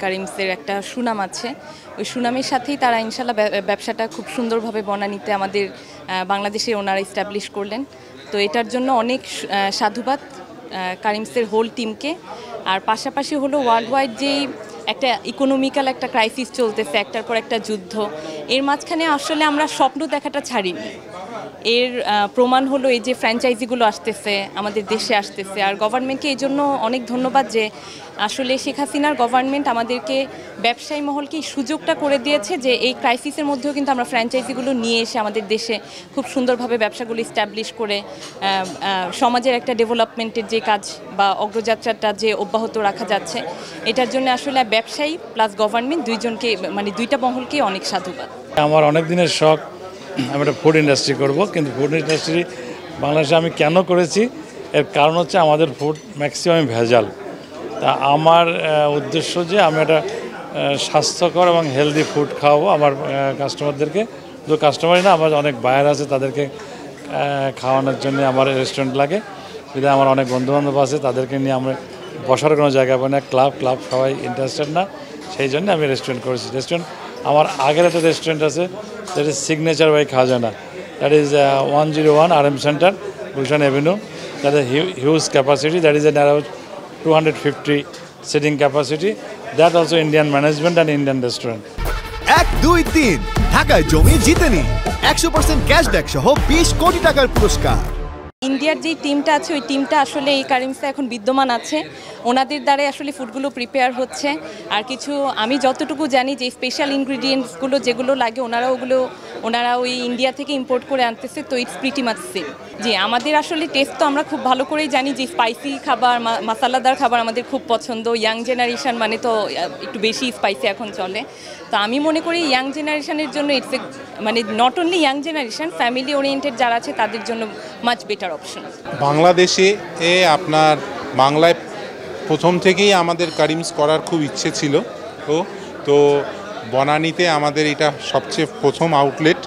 কারিমসের একটা সুনাম আছে। ওই সুনামের সাথেই তারা ইনশাল্লাহ ব্যবসাটা খুব সুন্দরভাবে বনানীতে আমাদের বাংলাদেশে ওনারা এস্টাবলিশ করলেন। তো এটার জন্য অনেক সাধুবাদ কারিমসের হোল টিমকে। আর পাশাপাশি হলো ওয়ার্ল্ড ওয়াইড যেই একটা ইকোনমিক্যাল একটা ক্রাইসিস চলতেছে, একটার পর একটা যুদ্ধ, এর মাঝখানে আসলে আমরা স্বপ্ন দেখাটা ছাড়িনি। এর প্রমাণ হলো এই যে ফ্র্যাঞ্চাইজিগুলো আসতেছে, আমাদের দেশে আসতেছে। আর গভর্নমেন্টকে এই জন্য অনেক ধন্যবাদ যে আসলে শেখ হাসিনার গভর্নমেন্ট আমাদেরকে ব্যবসায়ী মহলকে এই সুযোগটা করে দিয়েছে যে এই ক্রাইসিসের মধ্যেও কিন্তু আমরা ফ্র্যাঞ্চাইজিগুলো নিয়ে এসে আমাদের দেশে খুব সুন্দরভাবে ব্যবসাগুলো ইস্টাবলিশ করে সমাজের একটা ডেভেলপমেন্টের যে কাজ বা অগ্রযাত্রাটা যে অব্যাহত রাখা যাচ্ছে, এটার জন্য আসলে ব্যবসায়ী প্লাস গভর্নমেন্ট দুইজনকে মানে দুইটা মহলকে অনেক সাধুবাদ। আমার অনেক দিনের শখ আমি একটা ফুড ইন্ডাস্ট্রি করব, কিন্তু ফুড ইন্ডাস্ট্রি বাংলাদেশে আমি কেন করেছি এর কারণ হচ্ছে আমাদের ফুড ম্যাক্সিমাম ভেজাল। তা আমার উদ্দেশ্য যে আমি একটা স্বাস্থ্যকর এবং হেলদি ফুড খাওয়াবো আমার কাস্টমারদেরকে। তো কাস্টমারই না, আমার অনেক বায়ার আছে, তাদেরকে খাওয়ানোর জন্য আমার রেস্টুরেন্ট লাগে। যদি আমার অনেক বন্ধুবান্ধব আছে, তাদেরকে নিয়ে আমরা বসার কোনো জায়গা পাই না, ক্লাব সবাই ইন্টারেস্টেড না, সেই জন্য আমি রেস্টুরেন্ট করেছি। রেস্টুরেন্ট আমার আগের একটা রেস্টুরেন্ট আছে, that is signature by Khazana, that is 101 RM centre, Gulshan avenue. That is huge capacity, that is around 250 seating capacity, that also Indian management and Indian restaurant. 1, 2, 3 ঢাকায় জমি জিতে নিন 100% ক্যাশব্যাক সহ 20 কোটি টাকার পুরস্কার। ইন্ডিয়ার যে টিমটা আছে ওই টিমটা আসলে এই কারিমসে এখন বিদ্যমান আছে, ওনাদের দ্বারাই আসলে ফুডগুলো প্রিপেয়ার হচ্ছে। আর কিছু আমি যতটুকু জানি যে স্পেশাল ইনগ্রিডিয়েন্টসগুলো যেগুলো লাগে ওনারা ওই ইন্ডিয়া থেকে ইম্পোর্ট করে আনতেছে। তো ইটস প্রিটি মাচ সেম। জি, আমাদের আসলে টেস্ট তো আমরা খুব ভালো করেই জানি যে স্পাইসি খাবার, মশলাদার খাবার আমাদের খুব পছন্দ। ইয়াং জেনারেশন মানে তো একটু বেশি স্পাইসি এখন চলে। তো আমি মনে করি ইয়াং জেনারেশনের জন্য ইটস মানে not only young generation, family oriented যারা আছে তাদের জন্য মাচ বেটার অপশন। বাংলাদেশে আপনার বাংলায় প্রথম থেকেই আমাদের কারিমস করার খুব ইচ্ছে ছিল। তো বনানীতে আমাদের এটা সবচেয়ে প্রথম আউটলেট।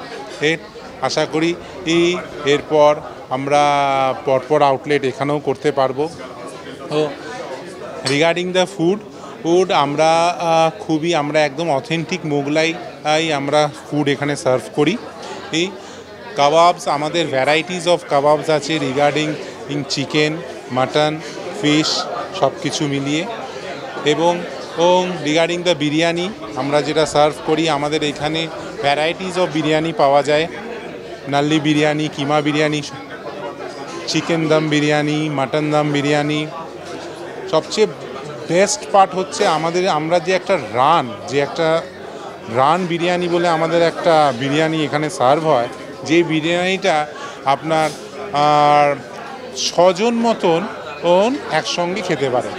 আশা করি এরপর আমরা পরপর আউটলেট এখানেও করতে পারবো। তো রিগার্ডিং দ্য ফুড আমরা একদম অথেন্টিক মোগলাই আমরা ফুড এখানে সার্ভ করি। এই কাবাবস, আমাদের ভ্যারাইটিস অফ কাবাবস আছে রিগার্ডিং চিকেন, মাটন, ফিশ সব কিছু মিলিয়ে। এবং রিগার্ডিং দ্য বিরিয়ানি আমরা যেটা সার্ভ করি, আমাদের এখানে ভ্যারাইটিস অফ বিরিয়ানি পাওয়া যায়। নাল্লি বিরিয়ানি, কিমা বিরিয়ানি, চিকেন দম বিরিয়ানি, মাটন দম বিরিয়ানি। সবচেয়ে বেস্ট পার্ট হচ্ছে আমরা যে একটা রান বিরিয়ানি বলে আমাদের একটা বিরিয়ানি এখানে সার্ভ হয়, যে বিরিয়ানিটা আপনার 6 জন মতন একসঙ্গে খেতে পারে।